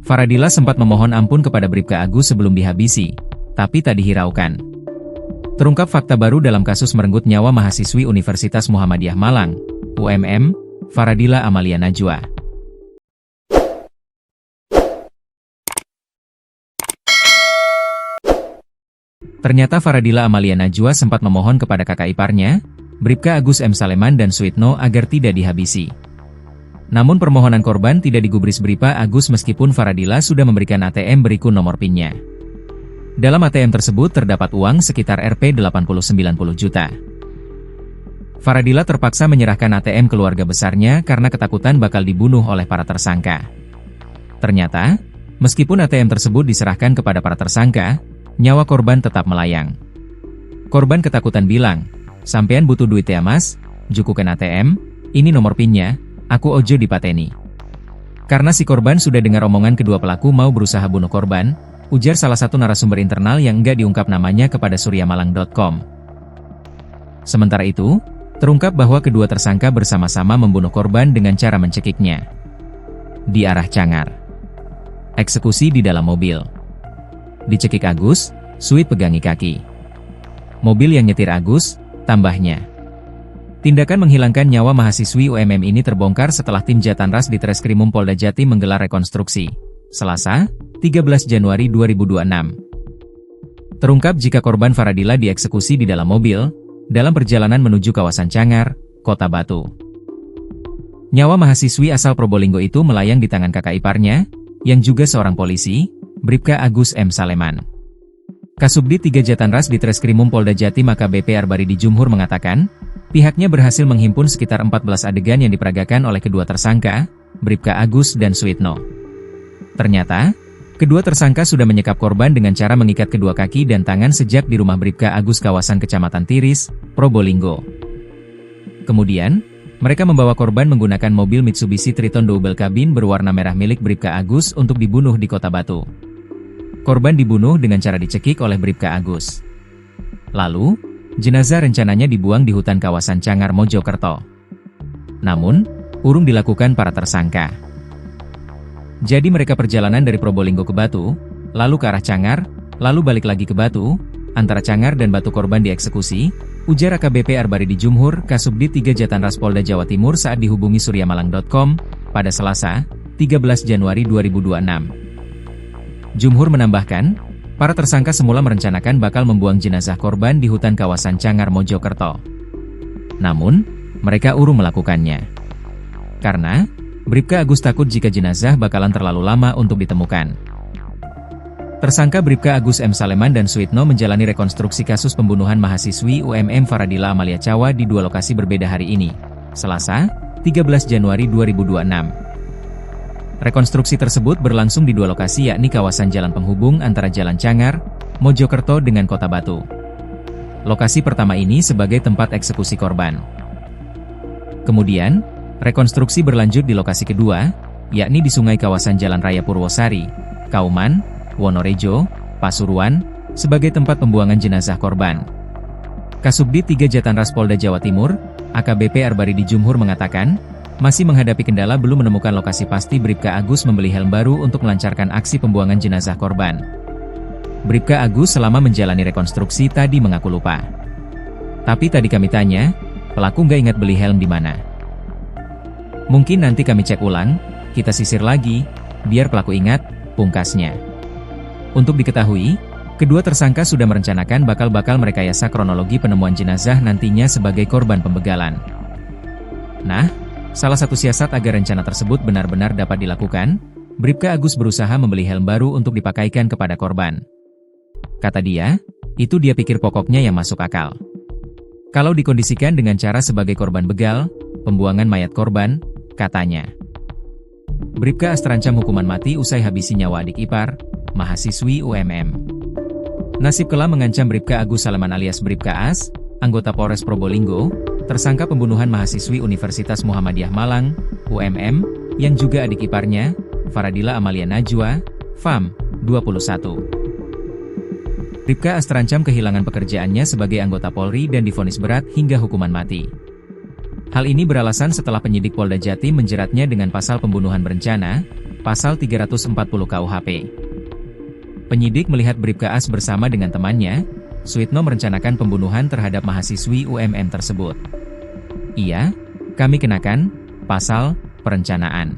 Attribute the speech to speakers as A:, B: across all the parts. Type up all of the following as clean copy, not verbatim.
A: Faradila sempat memohon ampun kepada Bribka Agus sebelum dihabisi, tapi tak dihiraukan. Terungkap fakta baru dalam kasus merenggut nyawa mahasiswi Universitas Muhammadiyah Malang, UMM, Faradila Amalia Najwa. Ternyata Faradila Amalia Najwa sempat memohon kepada kakak iparnya, Bribka Agus M. Saleman dan Suyitno agar tidak dihabisi. Namun permohonan korban tidak digubris Bribka Agus meskipun Faradila sudah memberikan ATM berikut nomor PIN-nya. Dalam ATM tersebut terdapat uang sekitar Rp 80-90 juta. Faradila terpaksa menyerahkan ATM keluarga besarnya karena ketakutan bakal dibunuh oleh para tersangka. Ternyata, meskipun ATM tersebut diserahkan kepada para tersangka, nyawa korban tetap melayang. Korban ketakutan bilang, "Sampean butuh duit ya mas? Jukukan ATM, ini nomor PIN-nya, aku ojo dipateni." Karena si korban sudah dengar omongan kedua pelaku mau berusaha bunuh korban, ujar salah satu narasumber internal yang enggak diungkap namanya kepada suryamalang.com. Sementara itu, terungkap bahwa kedua tersangka bersama-sama membunuh korban dengan cara mencekiknya. Di arah Cangar. Eksekusi di dalam mobil. Dicekik Agus, Suyit pegangi kaki. Mobil yang nyetir Agus, tambahnya. Tindakan menghilangkan nyawa mahasiswi UMM ini terbongkar setelah tim Jatanras di Treskrimum Polda Jatim menggelar rekonstruksi, Selasa, 13 Januari 2026. Terungkap jika korban Faradila dieksekusi di dalam mobil, dalam perjalanan menuju kawasan Cangar, Kota Batu. Nyawa mahasiswi asal Probolinggo itu melayang di tangan kakak iparnya, yang juga seorang polisi, Bribka Agus M. Saleman. Kasubdit 3 Jatanras di Treskrimum Polda Jatim AKBP Arbaridi Jumhur mengatakan, pihaknya berhasil menghimpun sekitar 14 adegan yang diperagakan oleh kedua tersangka, Bribka Agus dan Suyitno. Ternyata, kedua tersangka sudah menyekap korban dengan cara mengikat kedua kaki dan tangan sejak di rumah Bribka Agus kawasan Kecamatan Tiris, Probolinggo. Kemudian, mereka membawa korban menggunakan mobil Mitsubishi Triton double cabin berwarna merah milik Bribka Agus untuk dibunuh di Kota Batu. Korban dibunuh dengan cara dicekik oleh Bribka Agus. Lalu, jenazah rencananya dibuang di hutan kawasan Cangar Mojokerto. Namun, urung dilakukan para tersangka. Jadi mereka perjalanan dari Probolinggo ke Batu, lalu ke arah Cangar, lalu balik lagi ke Batu, antara Cangar dan Batu korban dieksekusi, ujar AKBP Arbaridi Jumhur, Kasubdit 3 Jatanras Polda Jawa Timur saat dihubungi suryamalang.com, pada Selasa, 13 Januari 2026. Jumhur menambahkan, para tersangka semula merencanakan bakal membuang jenazah korban di hutan kawasan Cangar Mojokerto. Namun, mereka urung melakukannya. Karena, Bribka Agus takut jika jenazah bakalan terlalu lama untuk ditemukan. Tersangka Bribka Agus M. Saleman dan Suyitno menjalani rekonstruksi kasus pembunuhan mahasiswi UMM Faradila Amalia Najwa di dua lokasi berbeda hari ini, Selasa, 13 Januari 2026. Rekonstruksi tersebut berlangsung di dua lokasi yakni kawasan jalan penghubung antara Jalan Cangar, Mojokerto dengan Kota Batu. Lokasi pertama ini sebagai tempat eksekusi korban. Kemudian, rekonstruksi berlanjut di lokasi kedua, yakni di sungai kawasan Jalan Raya Purwosari, Kauman, Wonorejo, Pasuruan, sebagai tempat pembuangan jenazah korban. Kasubdit 3 Jatanras Polda Jawa Timur, AKBP Arbaridi Jumhur mengatakan, masih menghadapi kendala belum menemukan lokasi pasti Bribka Agus membeli helm baru untuk melancarkan aksi pembuangan jenazah korban. Bribka Agus selama menjalani rekonstruksi tadi mengaku lupa. Tapi tadi kami tanya, pelaku nggak ingat beli helm di mana. Mungkin nanti kami cek ulang, kita sisir lagi, biar pelaku ingat, pungkasnya. Untuk diketahui, kedua tersangka sudah merencanakan bakal merekayasa kronologi penemuan jenazah nantinya sebagai korban pembegalan. Nah, salah satu siasat agar rencana tersebut benar-benar dapat dilakukan, Bribka Agus berusaha membeli helm baru untuk dipakaikan kepada korban. Kata dia, itu dia pikir pokoknya yang masuk akal. Kalau dikondisikan dengan cara sebagai korban begal, pembuangan mayat korban, katanya. Bribka As terancam hukuman mati usai habisi nyawa adik ipar, mahasiswi UMM. Nasib kelam mengancam Bribka Agus Saleman alias Bribka As, anggota Polres Probolinggo, tersangka pembunuhan mahasiswi Universitas Muhammadiyah Malang, UMM, yang juga adik iparnya, Faradila Amalia Najwa, FAM, 21. Bribka As terancam kehilangan pekerjaannya sebagai anggota Polri dan divonis berat hingga hukuman mati. Hal ini beralasan setelah penyidik Polda Jatim menjeratnya dengan pasal pembunuhan berencana, Pasal 340 KUHP. Penyidik melihat Bribka As bersama dengan temannya, Suyitno merencanakan pembunuhan terhadap mahasiswi UMM tersebut. Iya, kami kenakan pasal perencanaan.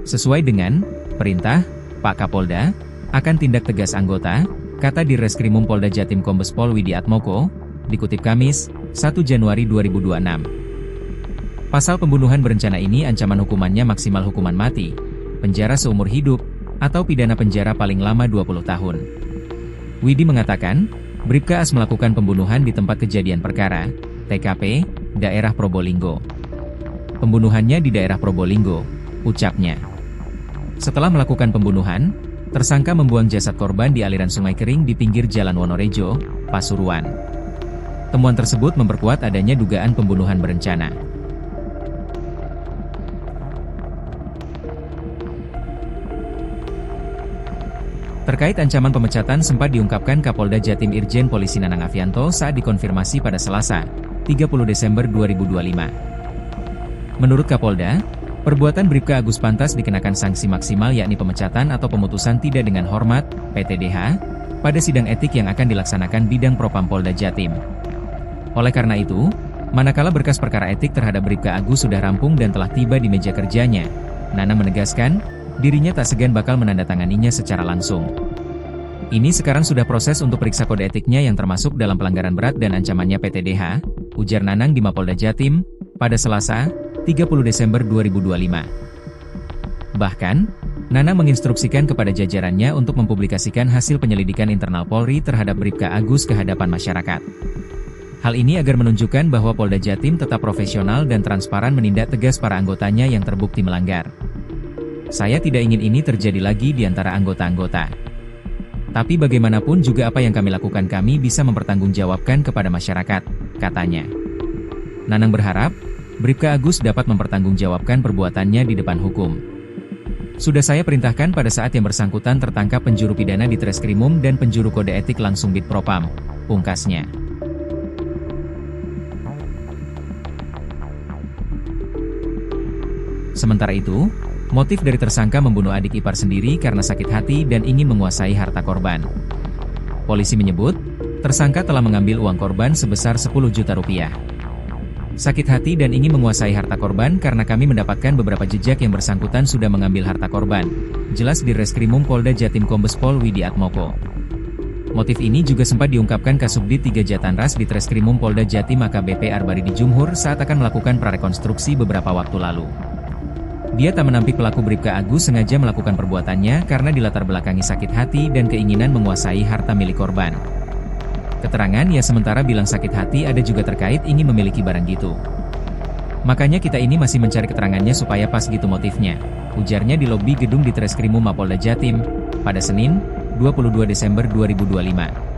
A: Sesuai dengan perintah Pak Kapolda, akan tindak tegas anggota, kata Dirreskrimum Polda Jatim Kombes Pol Widiatmoko, dikutip Kamis, 1 Januari 2026. Pasal pembunuhan berencana ini ancaman hukumannya maksimal hukuman mati, penjara seumur hidup, atau pidana penjara paling lama 20 tahun. Widi mengatakan, Bribka As melakukan pembunuhan di tempat kejadian perkara, TKP, daerah Probolinggo. Pembunuhannya di daerah Probolinggo, ucapnya. Setelah melakukan pembunuhan, tersangka membuang jasad korban di aliran sungai kering di pinggir Jalan Wonorejo, Pasuruan. Temuan tersebut memperkuat adanya dugaan pembunuhan berencana. Terkait ancaman pemecatan sempat diungkapkan Kapolda Jatim Irjen Polisi Nanang Afianto saat dikonfirmasi pada Selasa, 30 Desember 2025. Menurut Kapolda, perbuatan Bribka Agus pantas dikenakan sanksi maksimal yakni pemecatan atau pemutusan tidak dengan hormat, PTDH, pada sidang etik yang akan dilaksanakan Bidang Propam Polda Jatim. Oleh karena itu, manakala berkas perkara etik terhadap Bribka Agus sudah rampung dan telah tiba di meja kerjanya, Nana menegaskan, dirinya tak segan bakal menandatanganinya secara langsung. Ini sekarang sudah proses untuk periksa kode etiknya yang termasuk dalam pelanggaran berat dan ancamannya PTDH, ujar Nanang di Mapolda Jatim, pada Selasa, 30 Desember 2025. Bahkan, Nanang menginstruksikan kepada jajarannya untuk mempublikasikan hasil penyelidikan internal Polri terhadap Bribka Agus ke hadapan masyarakat. Hal ini agar menunjukkan bahwa Polda Jatim tetap profesional dan transparan menindak tegas para anggotanya yang terbukti melanggar. Saya tidak ingin ini terjadi lagi di antara anggota-anggota. Tapi bagaimanapun juga apa yang kami lakukan kami bisa mempertanggungjawabkan kepada masyarakat, katanya. Nanang berharap, Bribka Agus dapat mempertanggungjawabkan perbuatannya di depan hukum. Sudah saya perintahkan pada saat yang bersangkutan tertangkap penjuru pidana di Treskrimum dan penjuru kode etik langsung Bitpropam, pungkasnya. Sementara itu, motif dari tersangka membunuh adik ipar sendiri karena sakit hati dan ingin menguasai harta korban. Polisi menyebut, tersangka telah mengambil uang korban sebesar 10 juta rupiah. Sakit hati dan ingin menguasai harta korban karena kami mendapatkan beberapa jejak yang bersangkutan sudah mengambil harta korban, jelas di Reskrimum Polda Jatim Kombes Pol Widiatmoko. Motif ini juga sempat diungkapkan Kasubdit 3 Jatanras di Treskrimum Polda Jatim AKBP Arbaridi Jumhur saat akan melakukan prarekonstruksi beberapa waktu lalu. Dia tak menampik pelaku Bribka Agus sengaja melakukan perbuatannya karena dilatar belakangi sakit hati dan keinginan menguasai harta milik korban. Keterangan ia sementara bilang sakit hati ada juga terkait ingin memiliki barang gitu. Makanya kita ini masih mencari keterangannya supaya pas gitu motifnya, ujarnya di lobi gedung di Treskrimum Mapolda Jatim, pada Senin, 22 Desember 2025.